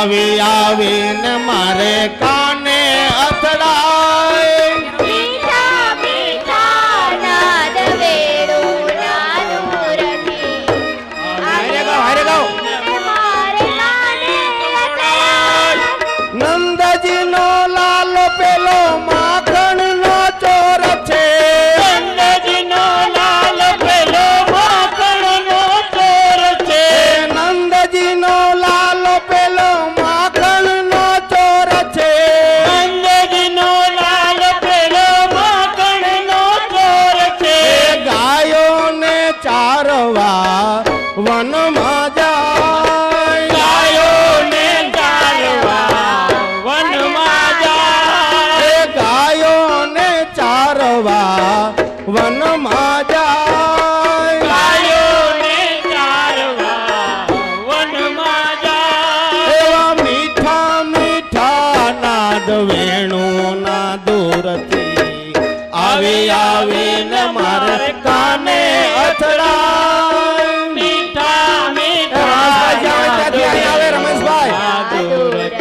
આવી આવીને મારે કાને અથડાય મીઠા મીઠા નાદ વેણુના દૂરથી હારે ગાઓ મારે કાને અથડાય નંદજી નો લાલ પેલો માખણ નો ચોર છે નંદજી નો લાલ પેલો માખણ નો ચોર છે નંદજી નો લાલ પેલો માખણ નો ચોર છે નંદજી નો લાલ પેલો માખણ નો ચોર છે ગાયોને ચારવા વનમાં જાય ગાયોને ચારવા વનમાં જાય ગાયોને ચારવા વનમાં જાય ગાયોને ચારવા વનમાં જાય એવા મીઠા મીઠા નાદ વેણુના દૂરથી આવી આવીને મારે કાને અથડાય મીઠા મીઠા રમેશભાઈ આવે રમેશભાઈ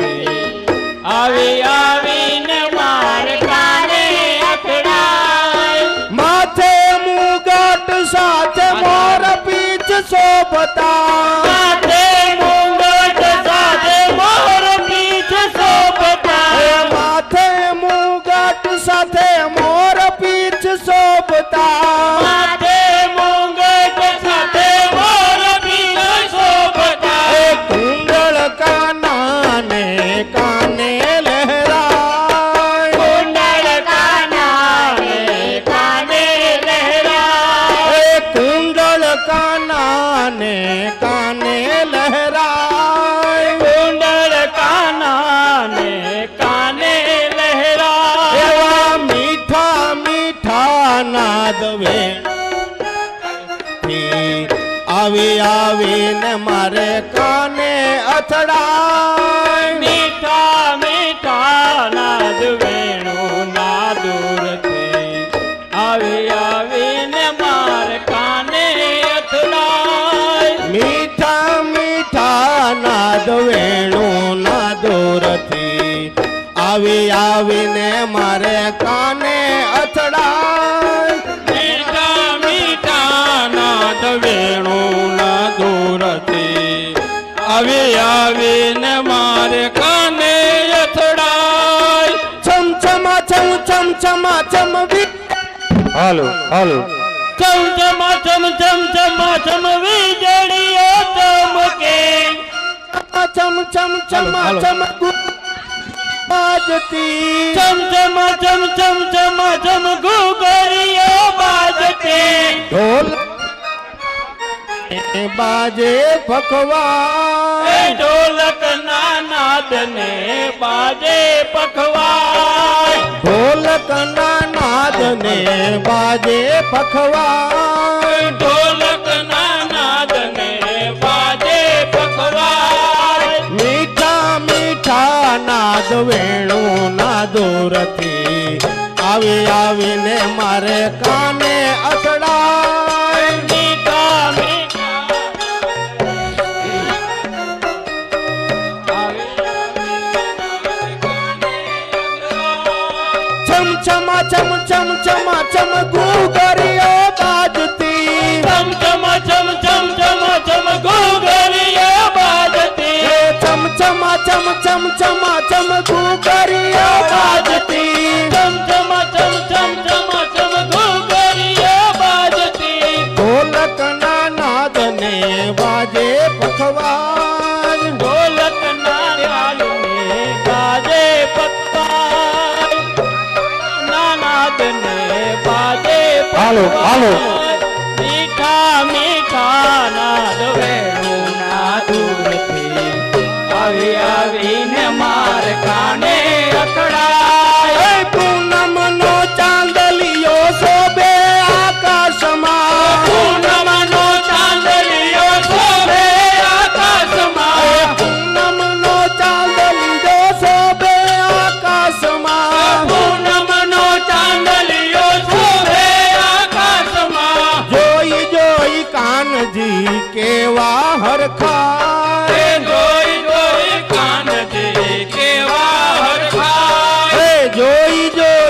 આવી આવીને મારે કાને અથડાય માથે મુગટ સાથે મોર પીછ શોભતા માથે મુંગટ સાથે મોર પીછ શોભતા માથે મુગટ સાથે મોર પીછ શોભતા માથે મુંગટ સાથે મોર પીછ શોભતા કુંડળ કાનાને કાને લહેરાય કુંડળ કાનાને કાને લહેરાય કુંડળ કાનાને કાને લહેરાય કુંડળ કાનાને કાને લહેરાય એવા મીઠા મીઠા નાદ વેણથી આવી આવીને મારે કાને અથડાય મીઠા મીઠા નાદ વેણુ ના દૂરથી આવી આવીને માર કાને અથડાય મીઠા મીઠા નાદ વેણુના દૂરથી આવી આવીને મારે કાને અથડાય મીઠા મીઠા નાદ વેણુ ના દૂરથી આવી આવીને મારે કાને અથડાય છમ છમા છમ છમ છમા છમ હાલો હાલો ચમચમા ચમચમા ચમ વીજળીઓ ચમકે ચમ ચમ ચમા ચમ બાજતી ચમચમા ચમચમા ચમ ઘૂઘરીઓ બાજતે ઢોલ બાજે પખવા ઢોલક ના નાદ ને બાજે પખવાય ઢોલક ના નાદ ને બાજે પખવા ઢોલક ના નાદ ને બાજે પખવાય મીઠા મીઠા નાદ વેણુ ના દૂરથી આવી આવીને મારે કાને અથડાય મીઠા મીઠા છમ છમા છમ છમ છમા છમ ઘૂઘરીઓ બાજતી ચમચમા ચમ ઘૂઘરીઓ બાજતી છમ છમા છમ છમ છમા છમ ઘૂઘરીઓ બાજતી ચમચમા ચમ ઘૂઘરીઓ બાજતી ઢોલક ના નાદ ને બાજે પખવાજ ઢોલક ના નાદ ને બાજે પખવાય ના નાદ ને બાજે હાલો, હાલો. મીઠા મીઠા નાદ વેણુ ના દૂરથી આવી આવીને માર કાને અથડાય પૂનમ નો ચાંદલિયો શોભે આકાશમાં પૂનમ નો ચાંદલિયો શોભે આકાશમાં પૂનમ નો ચાંદલિયો શોભે આકાશમાં પૂનમ નો ચાંદલિયો શોભે આકાશમાં જોઈ જોઈ કાનજી કેવા હરખા જોઈ જોઈ કાન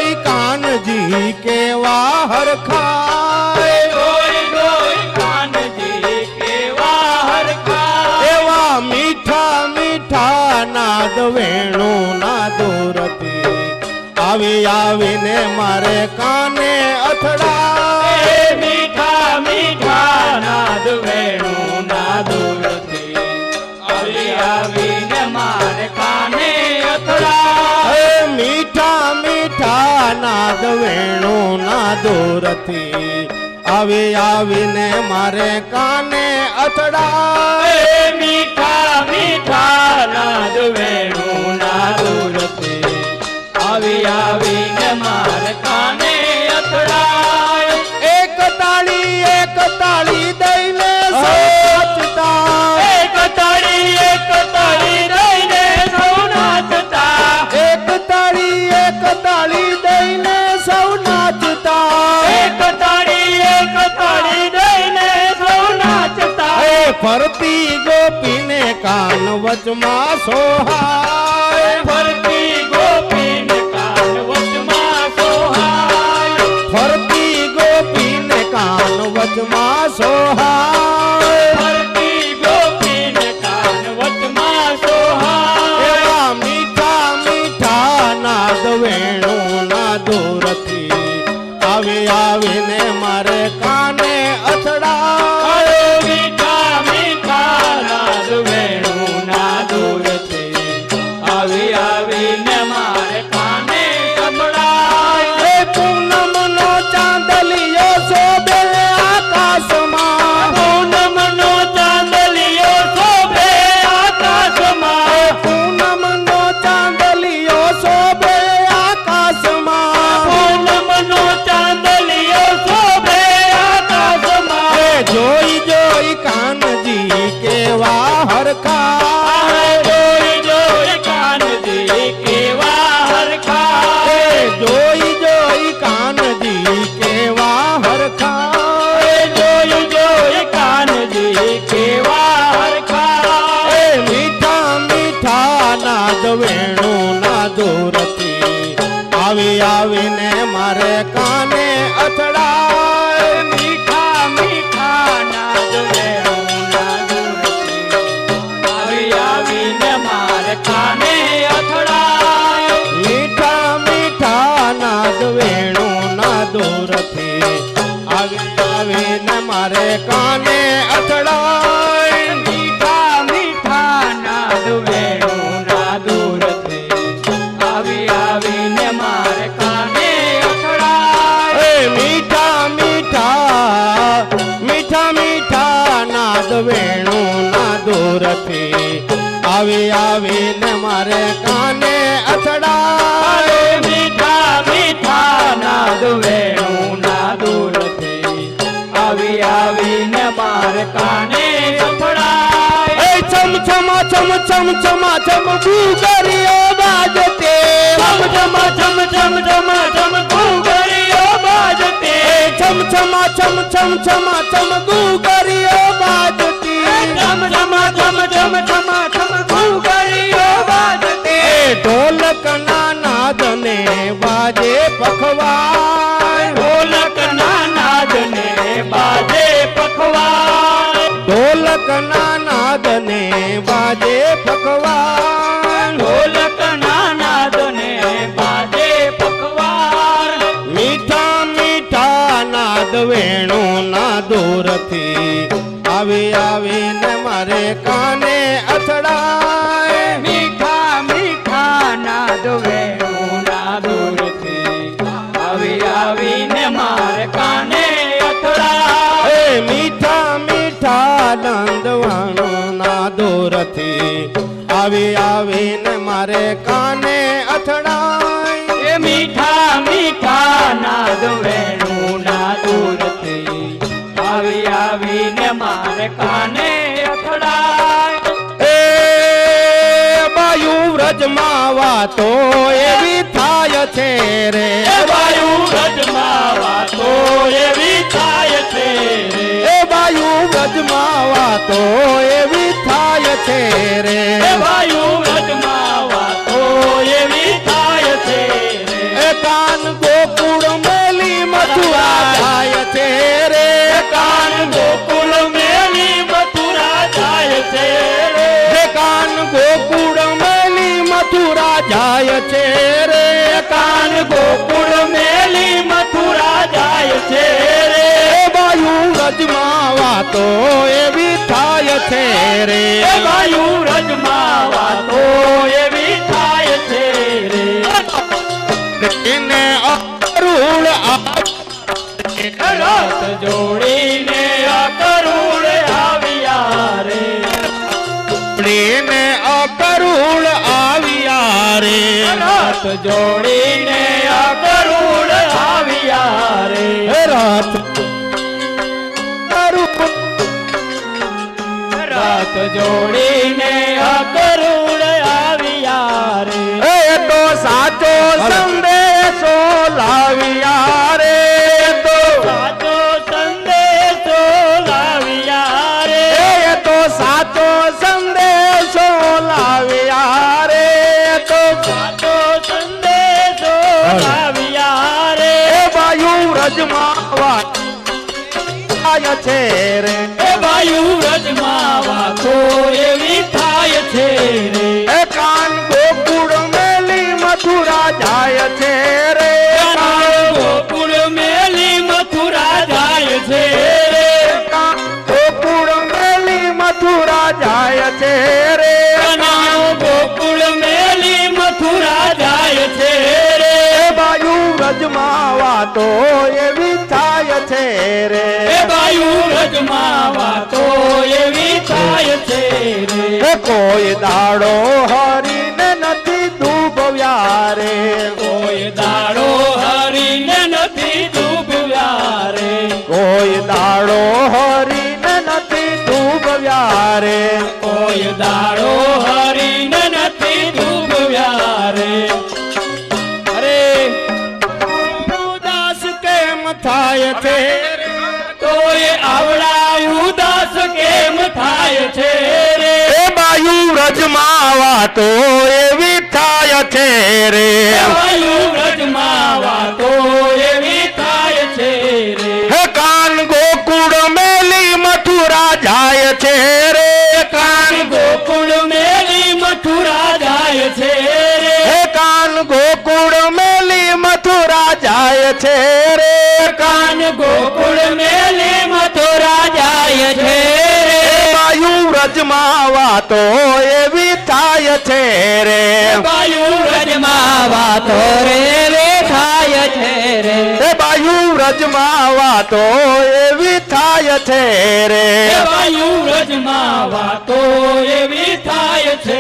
જોઈ કાનજી કેવા હરખાય જોઈ જોઈ કાનજી કેવા હરખા એવા મીઠા મીઠા નાદ વેણુ ના દૂરથી આવી આવીને મારે કાને અથડાય એ મીઠા મીઠા નાદ વેણુ ના દૂરથી આવી આવીને મારે કાને અથડાય એ મીઠા મીઠા નાદ વેણુ ના દૂરથી આવી આવીને મારે કાને અથડાય એ મીઠા મીઠા નાદ વેણુ ના દૂરથી આવી આવીને મારે કાને અથડાય એક તાળી દઈને સાચતા એક તાળી દઈને સૌ નાચતા એક તાળી દઈને સૌ નાચતા એક તાળી દઈને સૌ નાચતા એ ફરતી ગોપીને કાન વચમાં સોહાય ફરતી ગોપીને કાન વચમાં સોહાય ફરતી ગોપીને કાન વચમાં સોહાય ફરતી ગોપીને કાન વચમાં સોહાય એવા મીઠા મીઠા નાદ વેણુ ના દૂરથી આવી આવીને મારે કાને અથડાય મીઠા મીઠા નાદ વેણુ ના દૂરથી આવી આવીને મારે કાને અથડાય એ પૂનમનો ચાંદલિયો શોભે આકાશમાં પૂનમનો ચાંદલિયો શોભે આકાશમાં પૂનમનો ચાંદલિયો શોભે આકાશમાં પૂનમનો ચાંદલિયો શોભે આકાશમાં એ જોઈ જોઈ કાનજી કેવા હરખા જોઈ જોઈ કાનજી કેવા હરખા એ જોઈ જોઈ કાનજી કેવા હરખા જોઈ જોઈ કાનજી કેવા હરખા એ મીઠા મીઠા નાદ વેણુ ના દૂરથી આવી આવીને મારે કાને અથડાય મીઠા મીઠા નાદ વેણુ ના દૂરથી આવી આવીને મારે કાને અથડાય મીઠા મીઠા નાદ વેણુ ના દૂરથી આવી આવીને મારે કાને અથડાય મીઠા મીઠા નાદ વેણુ ના દૂરથી આવી આવીને મારે કાને અથડાય એ મીઠા મીઠા નાદ વેણુ ના દૂરથી આવી આવીને મારે કાને અથડાય મીઠા મીઠા નાદ વેણુ ના દૂરથી આવી આવીને મારે કાને અથડાય એ છમ છમા છમ છમ છમા છમ ગુગરીઓ બાજતે છમ છમા છમ છમ છમા છમ ઘૂઘરીઓ બાજતે છમ છમા છમ છમ છમા છમ ગુગરીઓ બાજતી છમ છમા છમ છમ છમા છમ ઘૂઘરીઓ બાજતે ઢોલક ના નાદ ને બાજે પખવાય ઢોલક ના નાદ ને બાજે પખવાડ ઢોલક ના નાદ ને બાજે પખવાય ઢોલક ના નાદ ને બાજે પખવાડ મીઠા મીઠા નાદ વેણુ ના દૂરથી આવી આવીને મારે કાને અથડાય મીઠા મીઠા નાદ વેણુ ના દૂરથી આવી આવીને મારે કાને અથડાય એ મીઠા મીઠા નંદવાણુ ના દૂરથી આવી આવીને મારે કાને અથડાય એ મીઠા મીઠા નાદ વેણુ ના દૂરથી આવી આવીને મારે કાને અથડાય એ બાયુ વ્રજમાં વાતો એવી થાય છે રે એ વાયુ રજમાં વાતો એવી થાય છે રે એ બાયુ વ્રજમાં વાતો એવી થાય છે રે એ વાયુ રજમાં વાતો એવી થાય છે રે એ કાન રજમાં વાતો એવી થાય છે રે એ વાયુ રજમાં વાતો એવી થાય છે રે એને અરુળ રથ જોડીને અકરુણ આવ્યા રે ને અકરુળ આવ્યા રે રથ જોડીને અકરુણ આવ્યા રે રથ રથ જોડીને અકરુણ આવ્યા રે એ તો સાચો સંદેશો લાવ્યા રે તો સાચો સંદેશો લાવ્યા રે એ તો સાચો સંદેશો લાવ્યા રે તો સાચો સંદેશો લાવ્યા રે એ વાયુ રજમાં વાય છે રે એ વાયુ રજમાં વાતો એવી થાય છે રે એ કાન ગોકુળ મેલી મથુરા જાય છે રે ગોકુળ મેલી મથુરા જાય છે રે કાન ગોકુળ મેલી મથુરા જાય છે રે ગોકુળ મેલી મથુરા જાય છે રે એ વાયુ રજમાં વાતો એવી થાય છે રે એ વાયુ રજમાં વાતો એવી થાય છે રે એ કોઈ દાડો હરીને નથી ડૂબવ્યા રે કોઈ દાડો હરીને નથી ડૂબવ્યા રે કોઈ દાડો હરીને નથી ડૂબવ્યા રે કોઈ દાડો હરીને નથી ડૂબવ્યા રે અરે ઉદાસ કેમ થાય છે તોય આવડા ઉદાસ કેમ થાય છે રે એ વાયુ રજમાં વાતો એવી થાય છે રે વાયુ રજમાં વાતો એવી થાય છે રે હે કાન ગોકુળ મેલી મથુરા જાય છે રે કાન ગોકુળ મેલી મથુરા જાય છે રે હે કાન ગોકુળ મેલી મથુરા જાય છે રે કાન ગોકુળ મેલી મથુરા જાય છે રે વાયુ રજમાં વાતો એવી થાય છે રે વાયુ રજમાં વાતો રે થાય છે રે એ વાયુ રજમાં વાતો એવી થાય છે રે વાયુ રજમાં વાતો એવી થાય છે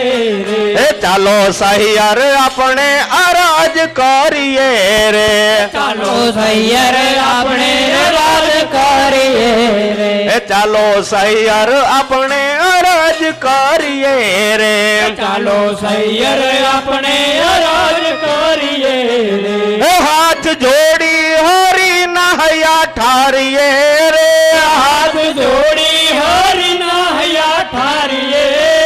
રે એ ચાલો સહિયર આપણે અરજ કરીએ રે ચાલો સૈયર આપણે રાજ કરીએ રે એ ચાલો સહિયર આપણે અરજ કરીએ રે ચાલો સૈયર આપણે રાજ કરીએ રે એ હાથ જોડી હરી નહયા ઠારીએ રે હાથ જોડી હરિના હૈયા ઠારીએ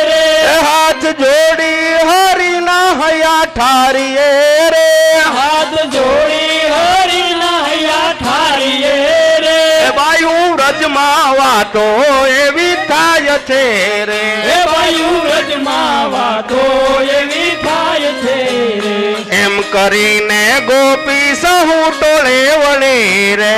રે એ હાથ જોડી હરી નહયા ઠારીએ રે હાથ જોડી હરિના હૈયા ઠારીએ રે એ વાયુ રજમાં વાતો એવી થાય છે રે એ વાયુ રજમાં વાતો એવી થાય છે રે એમ કરીને ગોપી સહુ ટોળે વળી રે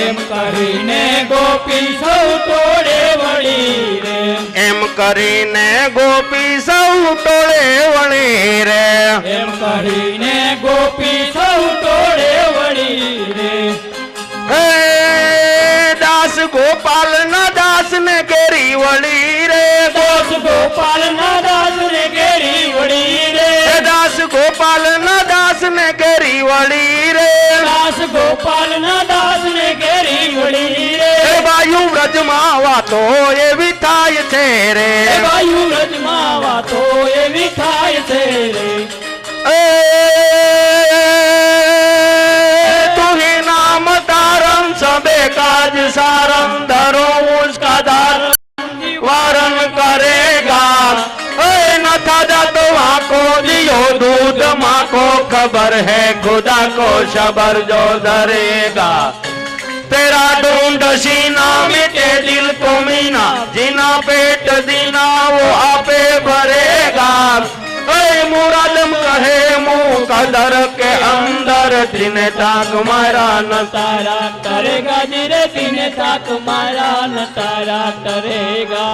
એમ કરીને ગોપી સૌ તોડે વળી રે એમ કરીને ગોપી સૌ ટોળે વળી રે એમ કરીને ગોપી સૌ તોડે વળી રે હે દાસ ગોપાલ ના દાસ ને ઘેરી વળી રે દાસ ગોપાલ ના દાસ ને ઘેરી વળી રે હે દાસ ગોપાલ ના દાસ ને ઘેરી વળી રે દાસ ગોપાલ ના દાસ ને ઘેરી વળી રે એ વાયુ વ્રજમાં વાતો એવી થાય છે રે એ વાયુ રજમાં વાતો એવી થાય છે રે એ તું ही नाम तारम सबे काज सारम धरो उसका धार वारन करेगा ए न था जातो वहाँ को दियो दूध माँ को खबर है खुदा को शबर जो धरेगा तेरा ढूंढ सीना मिटे दिल को मीना जीना पेट दीना वो आपे भरेगा मुरादम कहे मुंह कदर के अंदर जिने ताक मारा न तारा करेगा जिरे तिने था तुम्हारा न तारा करेगा।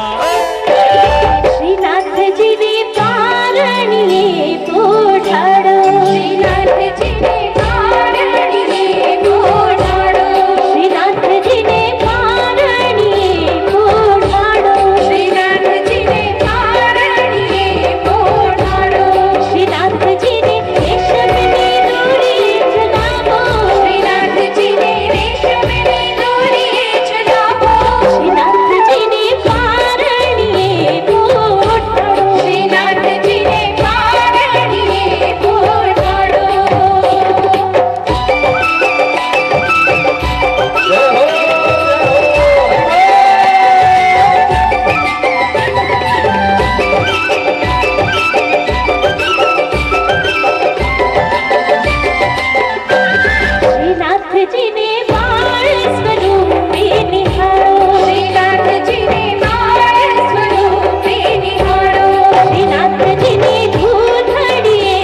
श्रीनाथ जी ने पारणिये पोढाडो श्रीनाथ जी ने पारणिये पोढाडो श्रीनाथ जी ने पारणिये पोढाडो श्रीनाथ जी ने पारणिये पोढाडो श्रीनाथ जी ने रेशमनी दोरी चलावो श्रीनाथ जी ने रेशमनी दोरी चलावो श्रीनाथ जी ने पारणिये पोढाडो श्रीनाथ जी ने पारणिये पोढाडो। श्रीनाथ जी ने बाल स्वरूप निहारो श्रीनाथ जी ने बाल स्वरूप निहारो श्रीनाथ जी ने दूधड़िए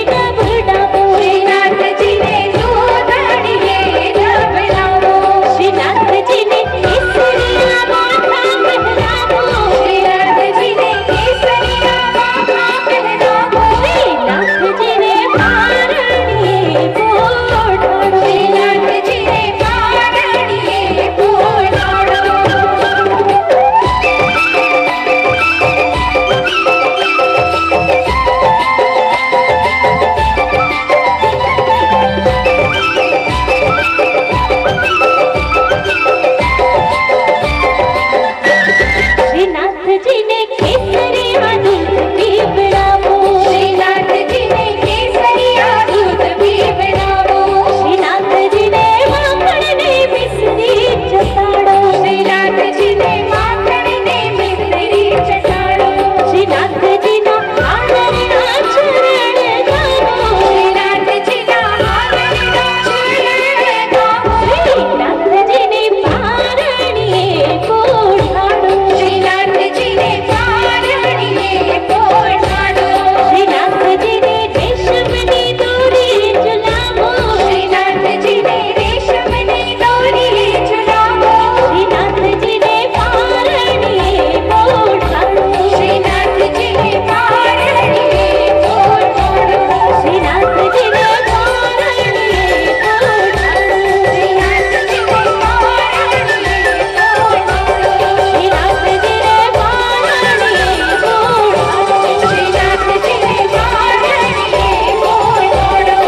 डबडावो श्रीनाथ जी ने दूधड़िए डबडावो श्रीनाथ जी ने केसरिया माथा पहनावो श्रीनाथ जी ने केसरिया माथा पहनावो श्रीनाथ जी ने पारणिये पोढाडो श्रीनाथ जी ने पारणिये पोढाडो। श्रीनाथ जी ने केसरिया दूध पीवड़ावो श्रीनाथ जी ने केसरिया दूध पीवड़ावो श्रीनाथ जी ने माखण ने मिश्री चटाड़ो श्रीनाथ जी ने माखण ने मिश्री चटाड़ो श्रीनाथ जी ना आदरना चरण गावो श्रीनाथ जी ना आदरना चरण गावो श्रीनाथ जी ने पारणिये पोढाडो श्रीनाथ जी ने पारणिये पोढाडो श्रीनाथ जी ने रेशमनी दोरी चलावो श्रीनाथ जी ने रेशमनी दोरी चलावो श्रीनाथ जी ने पारणिये पोढाडो श्रीनाथ जी ने पारणिये पोढाडो श्रीनाथ जी ने पारणिये पोढाडो श्रीनाथ जी ने पारणिये पोढाडो श्रीनाथ जी ने पारणिये पोढाडो श्रीनाथ जी ने पारणिये पोढाडो।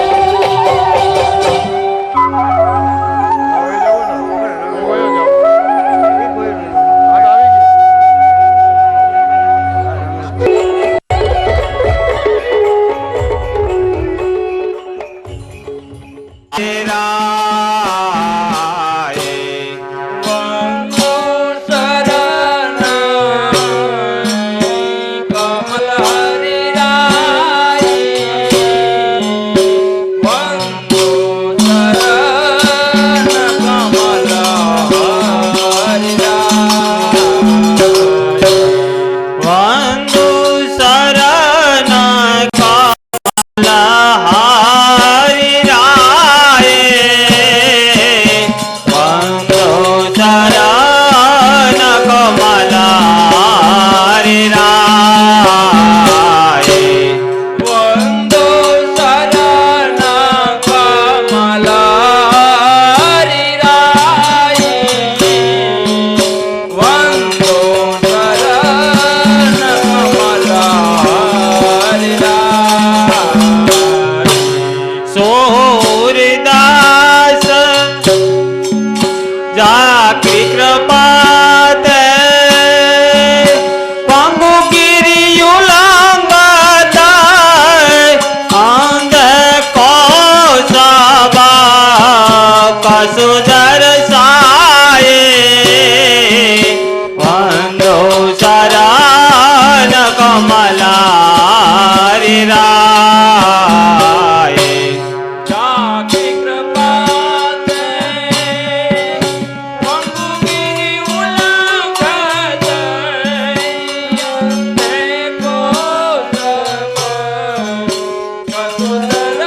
वंदु शरण कमलहारी राय वंदु शरण कमलहारी राय वंदु शरण कमलहारी राय वंदु शरण कमलहारी राय सूरदास जाकी कृपा दे पंगु गिरियुलंगता अंध कौसबा कसुधर साये वंदो शरण कमलारी राय जाकी कृपा दे पंगु गिरियुलंगता अंध कौसबा कसुधर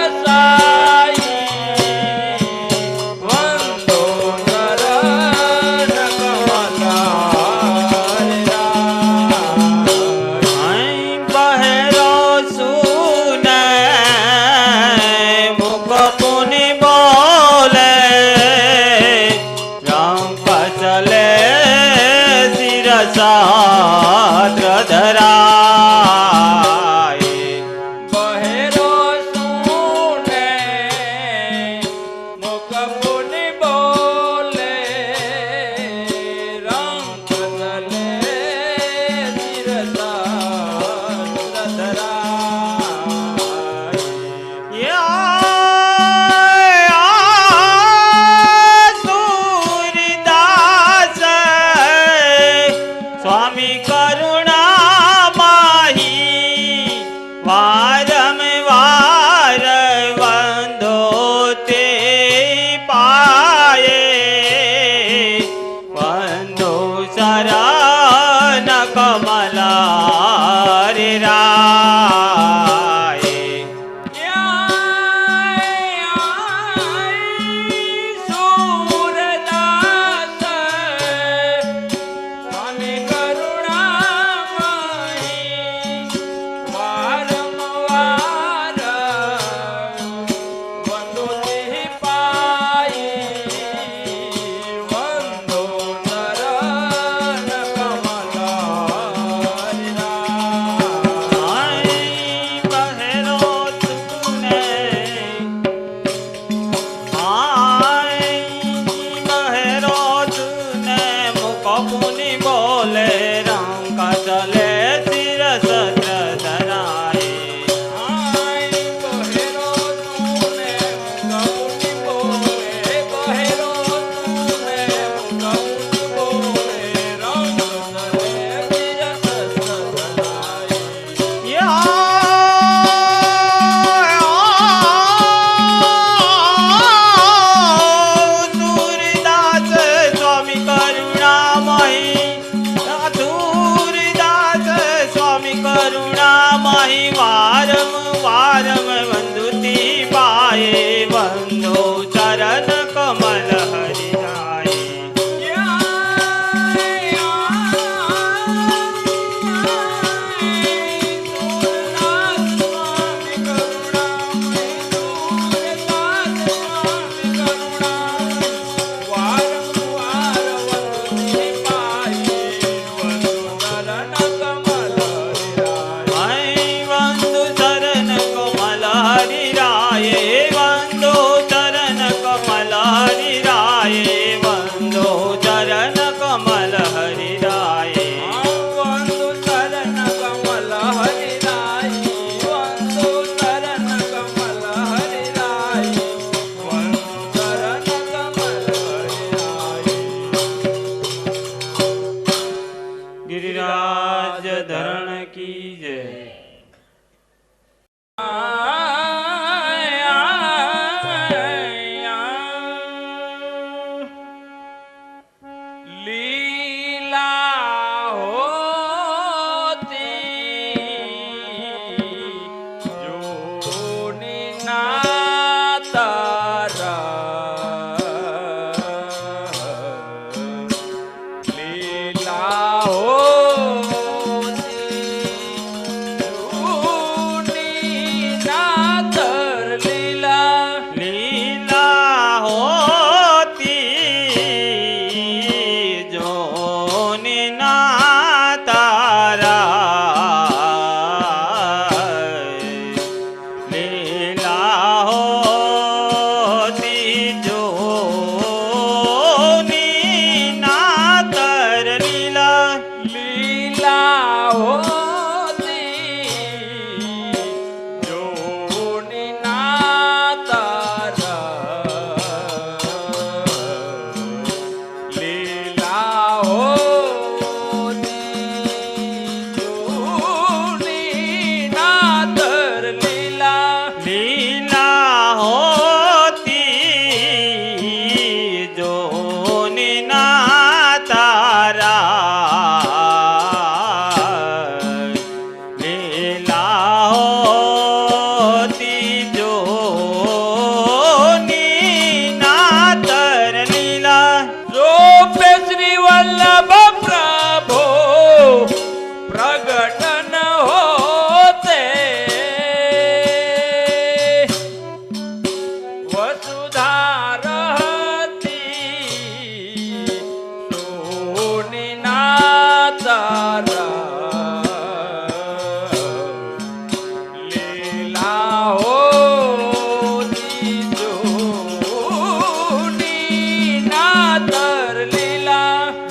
तर लीला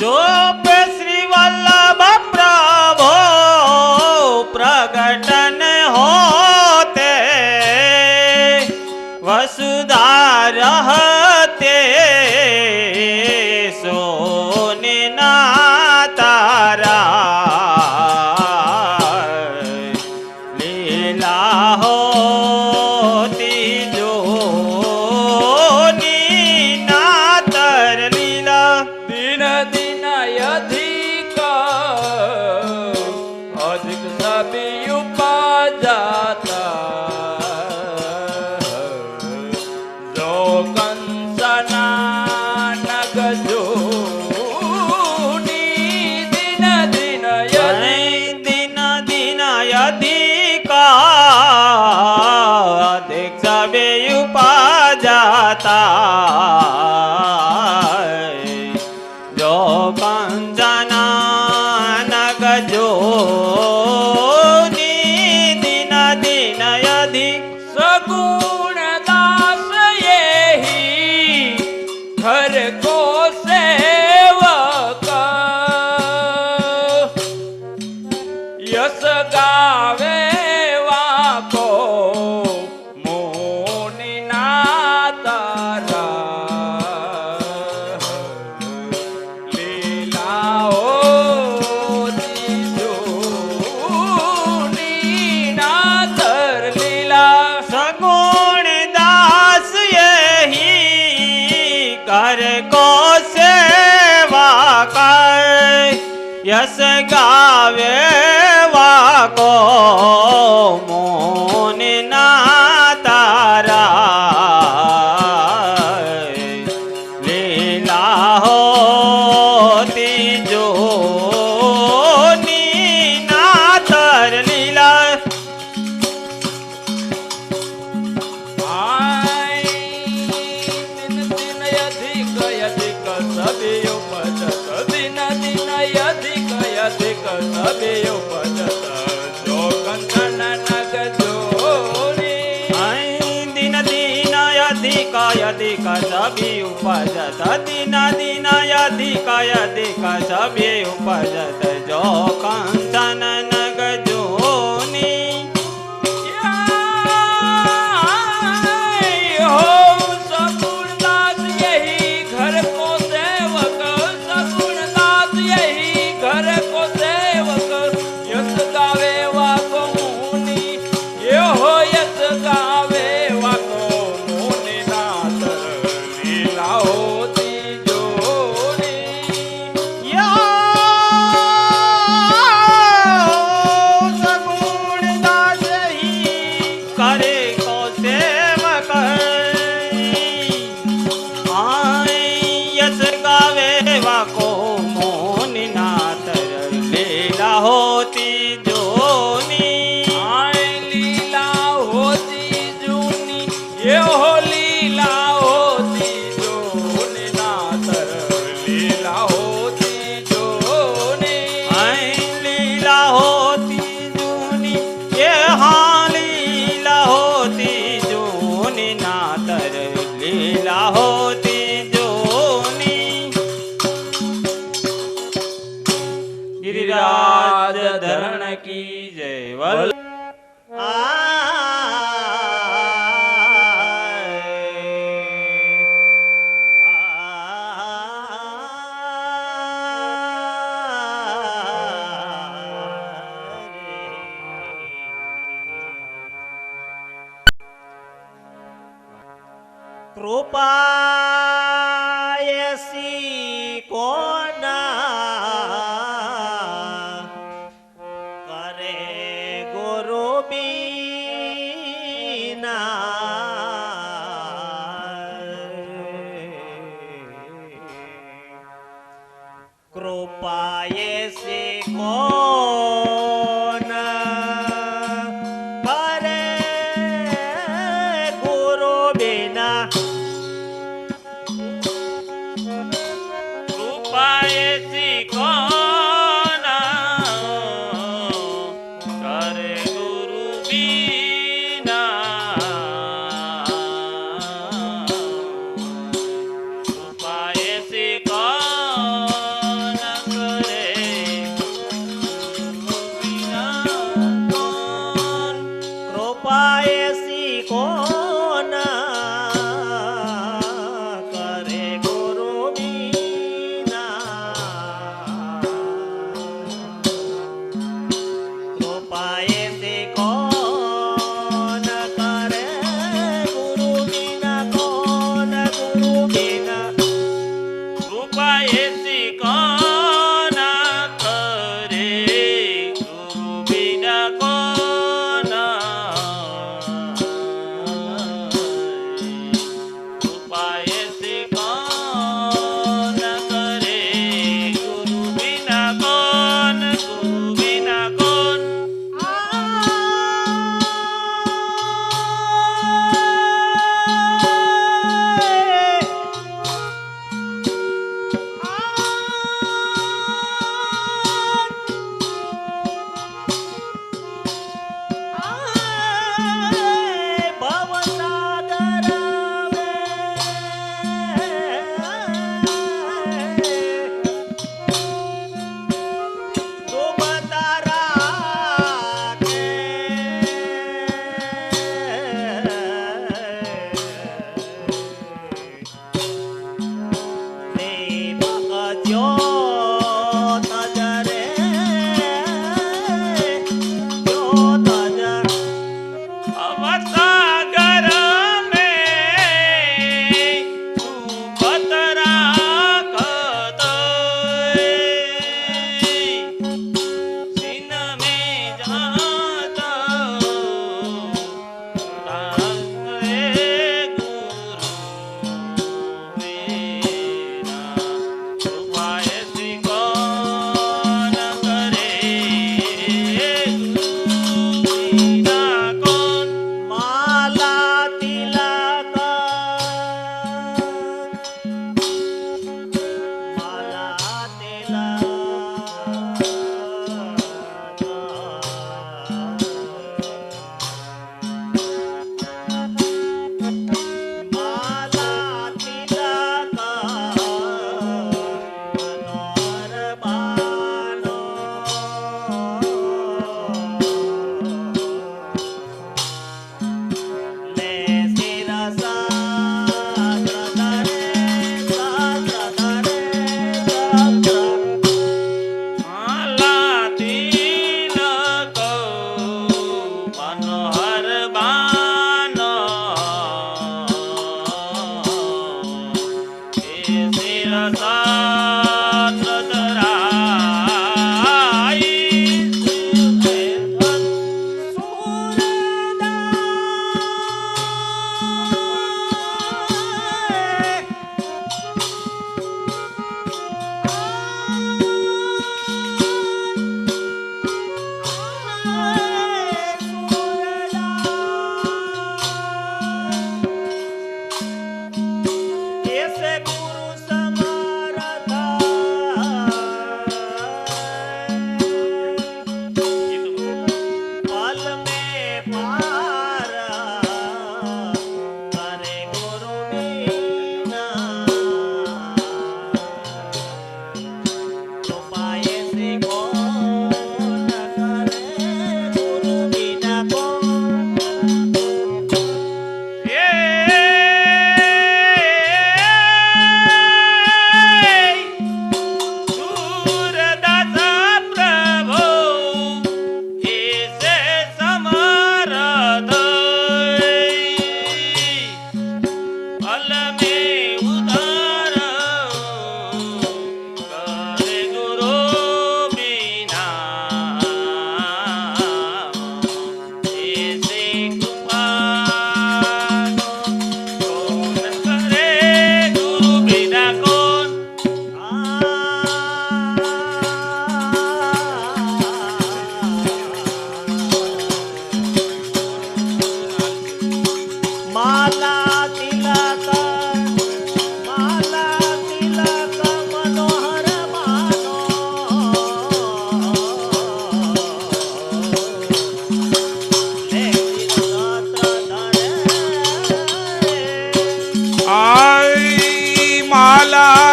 जो पे श्री वल्लभ प्रभो प्रगटन होते वसुधा रहते सोने ना तारा लीला होती जो नीना तर लीला दिन दिन अधिक अधिक सभी उपजाता जो कंसना नग जोनी दिन दिन दिन दिन अधिका अधिक सबे उपजाता जो कंचना नग जो दिन दिन अधिक सगुण दास यही घर को सेवक यस गावे वाको मोनि ना तारा लीलाओ जोनी ना तर लीला सगुण दास यही कर को सेवा कर यस गावे वाको मोन ना तारा लीला होती जो नीना तर लीला आई दिन दिन अधिक अधिक सभी उपजत दिन दिन अधिक अधिक सभी उपजत जो कंचन नग जोनी दिन दिन अधिक अधिक सभी उपजत दिन दिन अधिक अधिक सभी उपजत जो कंचन नग जोनी हो सगुण दास यही घर को सेवक सगुण दास यही घर को सेवक यस गावे वाको मुनि ये हो यस गावे वाको मुनि नाथ लीला होती जोनी या सगुण दास ही करे को सेवक आए यस गावे वाको मोन नातर लीला होती जोनी आए लीला होती जूनी ये हो लीला होती जोनी नातर लीला होती जोनी आए लीला होती जूनी ये हाँ लीला होती जूनी नातर लीला होती जोनी गिरिराज धरण की जय वल कृपायसी कोना करे गुरु बीना कृपायसी कोना करे गुरु बिना कृपायसी कोना करे गुरु बिना कृपायसी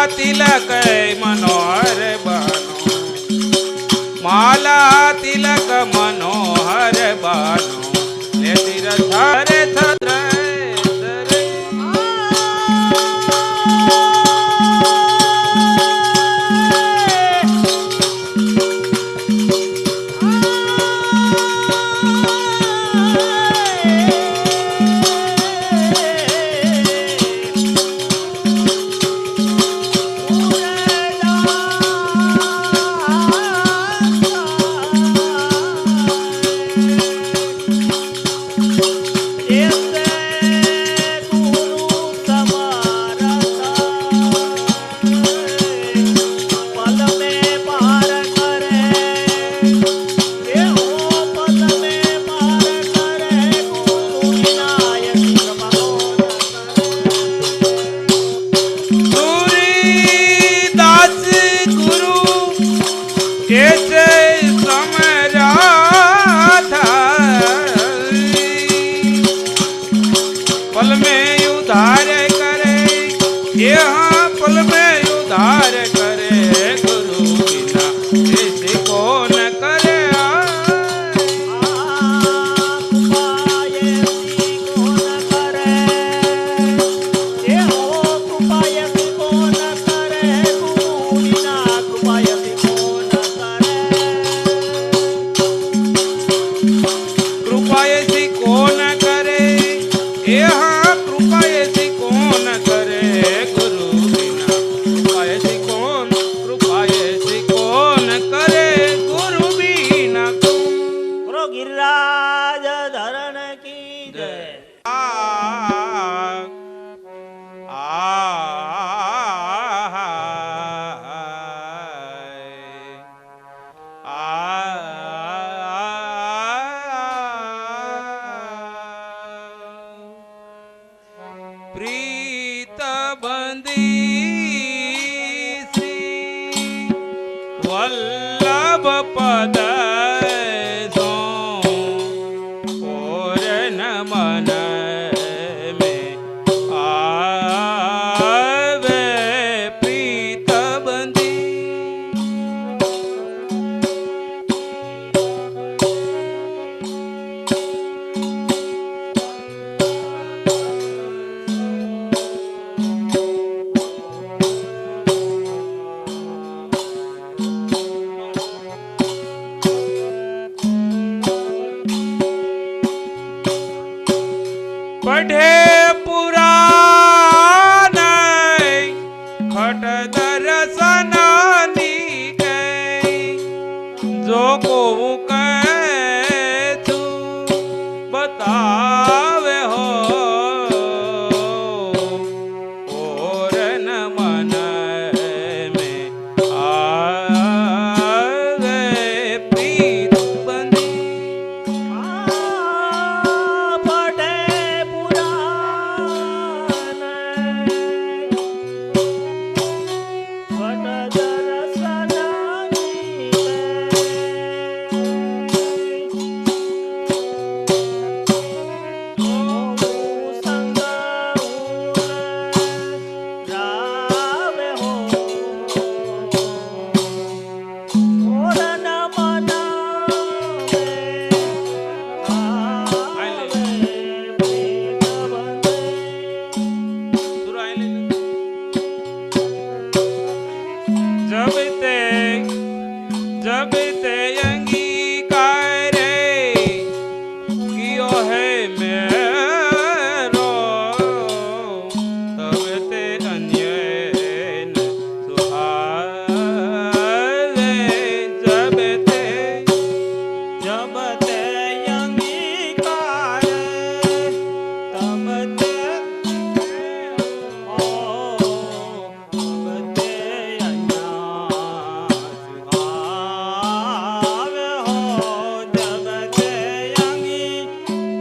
तिलक मनोहर बानो, माला तिलक मनोहर बानो, ले तीरथ रे थद्र पल में उधार करे, यहाँ पल में उधार करे, गुरु बिना ऐसे कौन करे। कृपा ऐसी कौन करे, यहाँ कृपा ऐसी कौन करे, गुरु बिना कृपा ऐसी कौन करे, गुरु बिना कौन। गिरिराज धरण की जय। प्रीत बंदी श्री वल्लभ पद सो और न मन में आवे प्रीत बंदी। ભટ દર્શનાની કહે જો કોવું કહે છું બતાવે હો और न मन में आवे प्रीत बंधी પડે પુરાણ વટ દર્શનાની સંગ રાવે હો ઓરન जब ते अंगीकार कियो है मेरो तब ते अन्य न सुहावे जब ते અંગીકાર તબ તે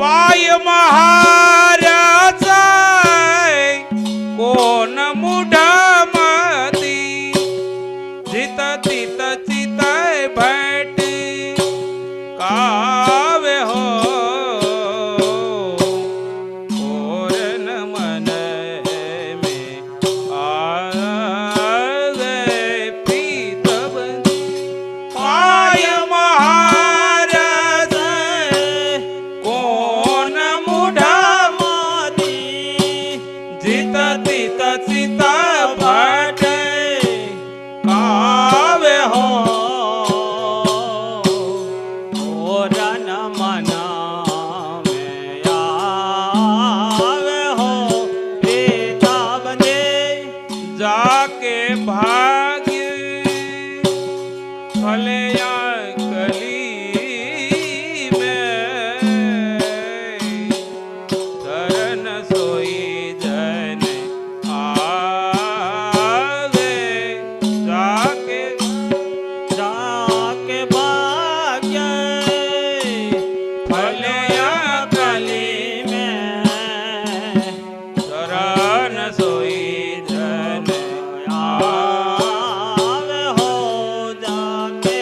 पाय महाराज कोण मुढामती जित तित चित भट कावे हो और न मन में आवे प्रीत बंधी पाय महाराज कोण मुढामती जित तित चित भट कावे हो ઓરન મન में आवे हो प्रीત બંધે जाके भाग्य फलया कली में शरण सोई जन आवे जाके जाके भाग्य फलया कली में शरण सोई जन आवे हो जाके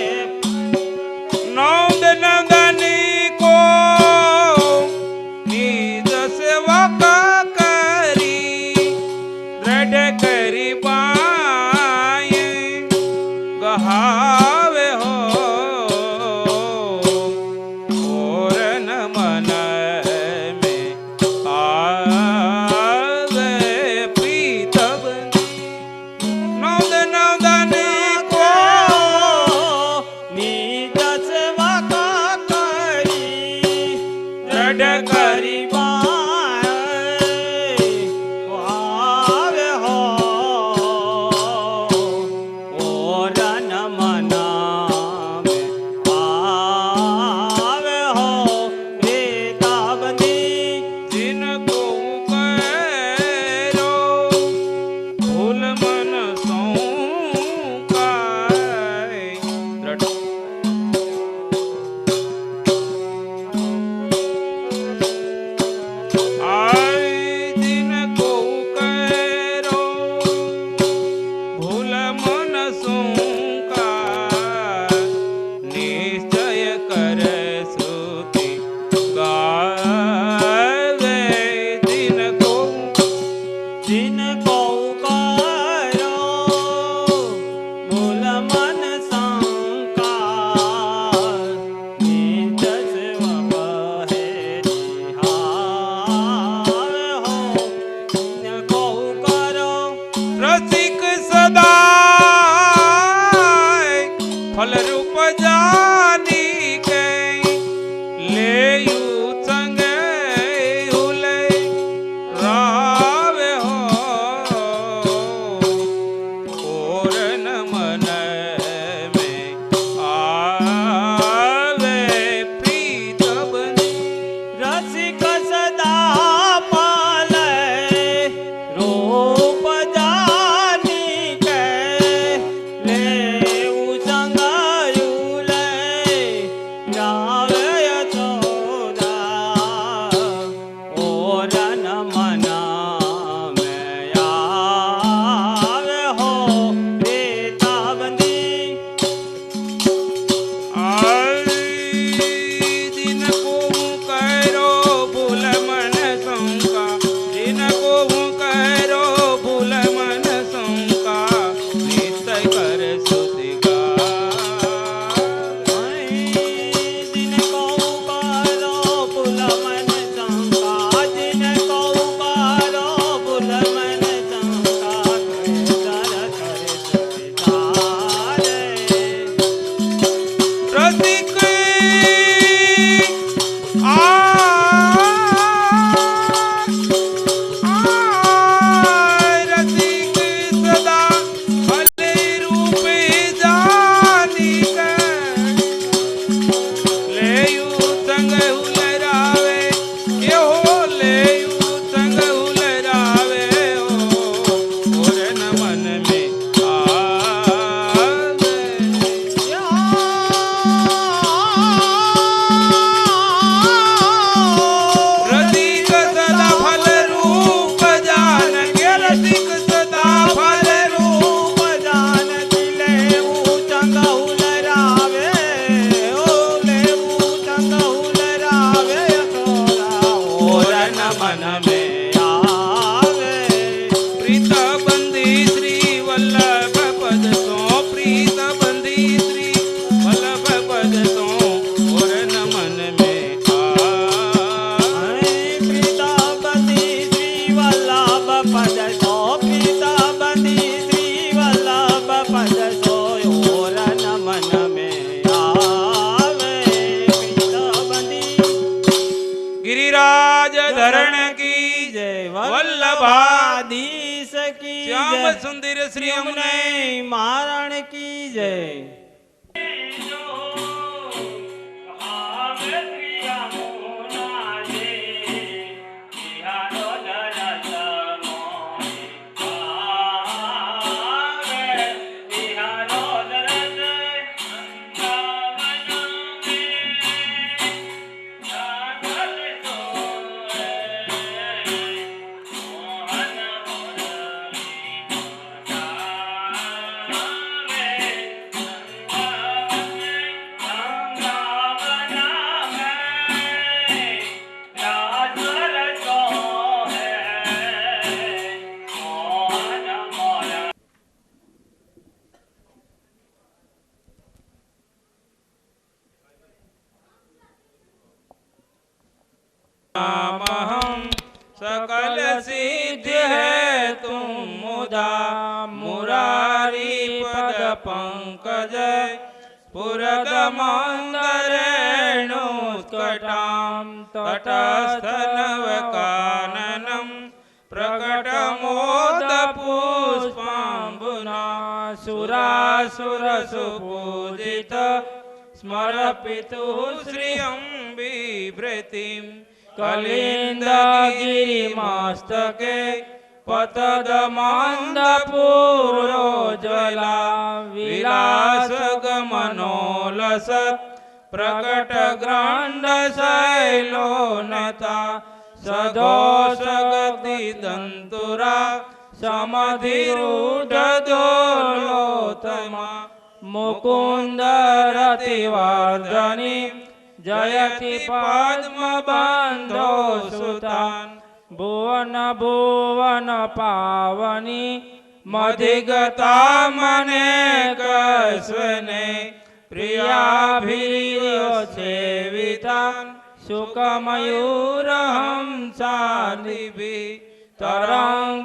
શ્રી અમને મહારાણ કી જય. नामहं सकल सिद्ध है तुम मुदा मुरारी पद पंकज पुरद मंदरेणुत्कटां तटस्थनवकाननं प्रकट मोद पुष्पाम्बुना सुरासुरसुपूजित स्मरपितुः श्रियं बिभ्रतिम् कलिन्दगिरिमस्तके पतदमन्दपूरोज्ज्वला विलासगमनोलसत् प्रकटग्राण्डशैलोनता सदोषगतिदन्तुरा समधिरूढदोलोत्तमा मुकुन्दरतिवर्धनी जयति पद्मबन्धो सुतान् भुवन भुवन पावनी मधिगता मनेकस्वने प्रियाभिर्योसेवितान् सुखमयूरहंसादिभिः तरङ्गभुजकङ्कण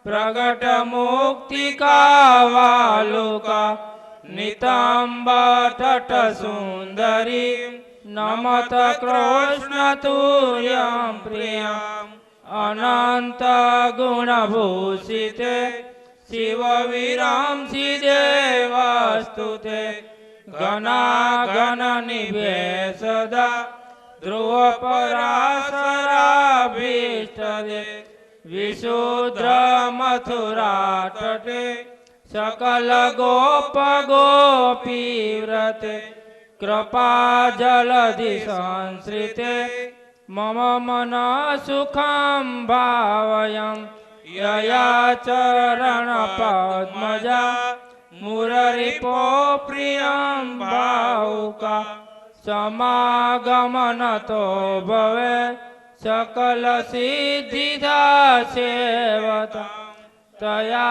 प्रकटमुक्तिकावालुका निताम्बतटसुन्दरी नमत कृष्णतुर्यं प्रियम् अनन्तगुणभूषिते शिवविरांसि देवस्तुते गणागणनिभे सदा ध्रुवपराशराभीष्टदे विशुद्रमथुरातटे सकल गोप गोपी व्रते कृपा जलधि संश्रिते मम मन सुखं भावयं यया चरण पद्मजा मुररिपो प्रियं भावुका समागमनतो भवे सकल सिद्धिदा सेवता तया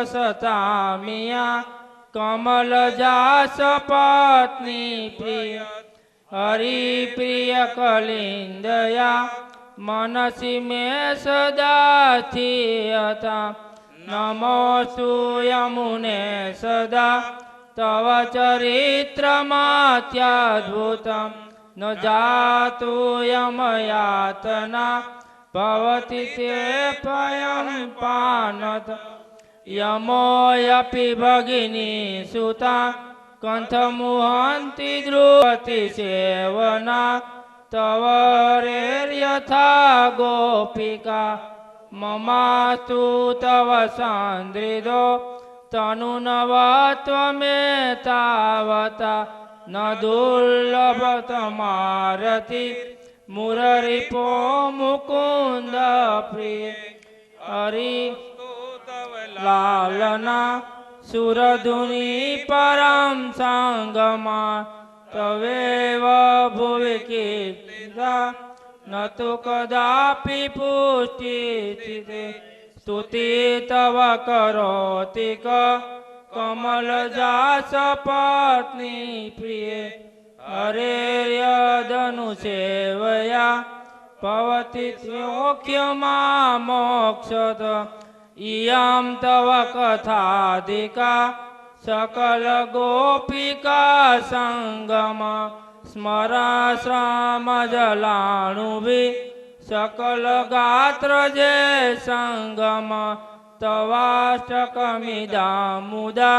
सदृशतामिया कमलजास पत्नी प्रिय हरिप्रिय कलिन्दया मनसि मे सदा थियता नमोऽस्तु यमुने सदा तव चरित्रमात्यद्भुतं न जातु यमयातना भवति ते पयं पानत यमोऽपि भगिनी सुता कण्ठमुहन्ति ध्रुवति सेवना तव रेर्यथा गोपिका ममास्तु तव सन्दृदो तनुनवत्वमेतावता न दुर्लभतमारति मुररिपो मुकुन्द प्रिय हरि लालना सुरधुनी परं संगमा तवेव भुवि कीर्तिता न तु कदापि पुष्टिस्थिते स्तुति तव करोति कमलजास पत्नी प्रिय हरेर्यदनुसेवया भवति त्योक्यमा मोक्षत इयं तव कथाधिका सकल गोपिका संगम स्मराश्रामजलाणुभिः सकल गात्र जे संगम तवाष्टकमिदा मुदा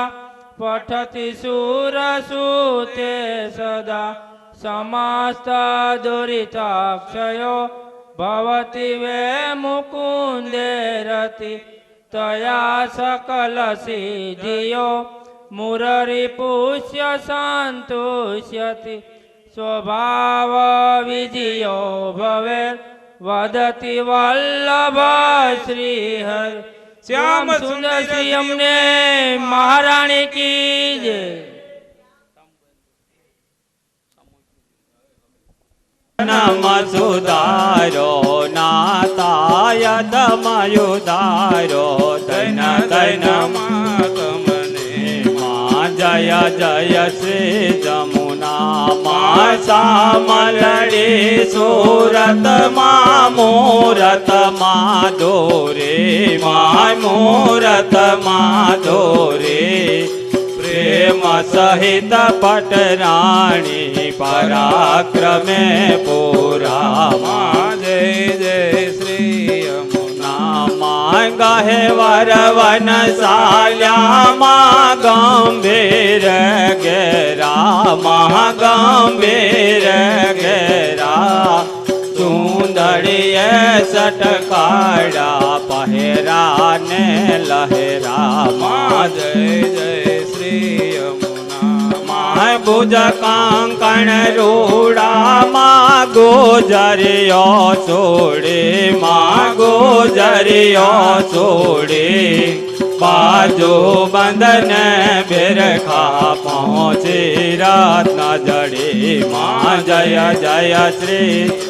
पठति शूरसूते सदा समस्त दुरिताक्षयो भवति वे मुकुन्दे रति तया सकल सिद्धियो मुररिपुष्य सन्तुष्यति स्वभाव विजयो भवेत् वदति वल्लभ श्रीहरि श्याम सुंदर श्री अमने महारानी की जय। नम सुधारो नाताय दमयुदारो दैन दैन मातमने माँ जय जय श्री जमुना माँ सामलड़ी सूरत माँ मूरत माँ दोरे माँ मूरत माँ दोरे प्रेम सहित पटराणी पराक्रमे पूरा माँ जय जय श्री यमुना माँ गहे वरवन साल्या माँ गंभीर गेरा माँ गंभीर गेरा सुंदरिये सटकाड़ा पहरा ने लहरा माँ जय जय श्री यमुना माँ भुज कांकण रूड़ा माँ गोजरियो छोड़े माँ गोजरियो छोड़े बाजो बंधन बिरखा पहुँचे रत्न जड़े माँ जय जय श्री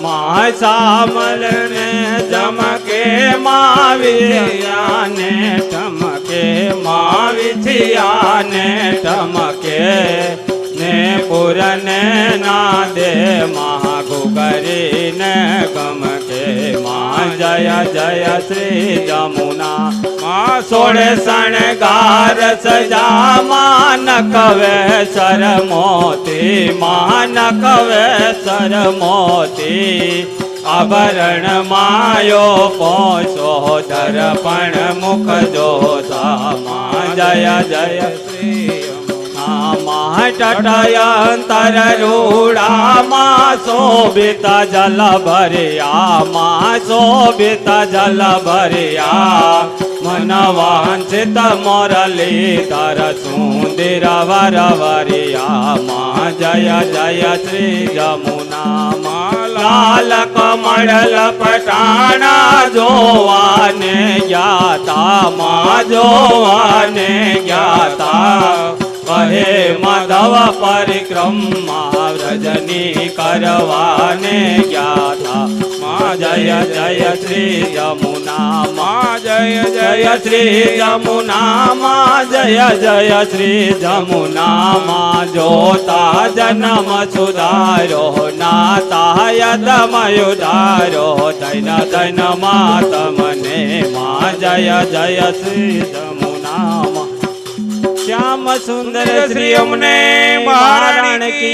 माँ सामल ने जमके माँ विधिया ने टमके माँ विधिया ने टमके ने पुरने ना दे माँ गुगरी ने गमके माँ जय जय श्री जमुना माँ सोड़े शणगार सजा माँ नकवे सर मोती माँ नकवे सर मोती आभरण मायो पोषो दर्पण मुख जोता माँ जय जय श्री माँ टटयंतर रूढ़ा माँ शोभित जल भरिया माँ शोभित जल भरिया मन वांछित मुरली धर सुंदर वर वरिया माँ जय जय श्री जमुना माँ लाल कमल पटाना जोवाने ज्ञाता माँ जोवाने ज्ञाता कहे माधव परिक्रमा रजनी करवाने ज्ञाता माँ जय जय श्री जमुना माँ जय जय श्री जमुना माँ जय जय श्री जमुना माँ जोता जन्म सुधारो नाता यदमयुधारो दैन दैन मातमने माँ जय जय श्री जमुना माँ श्याम सुंदर श्री अमने महारानी की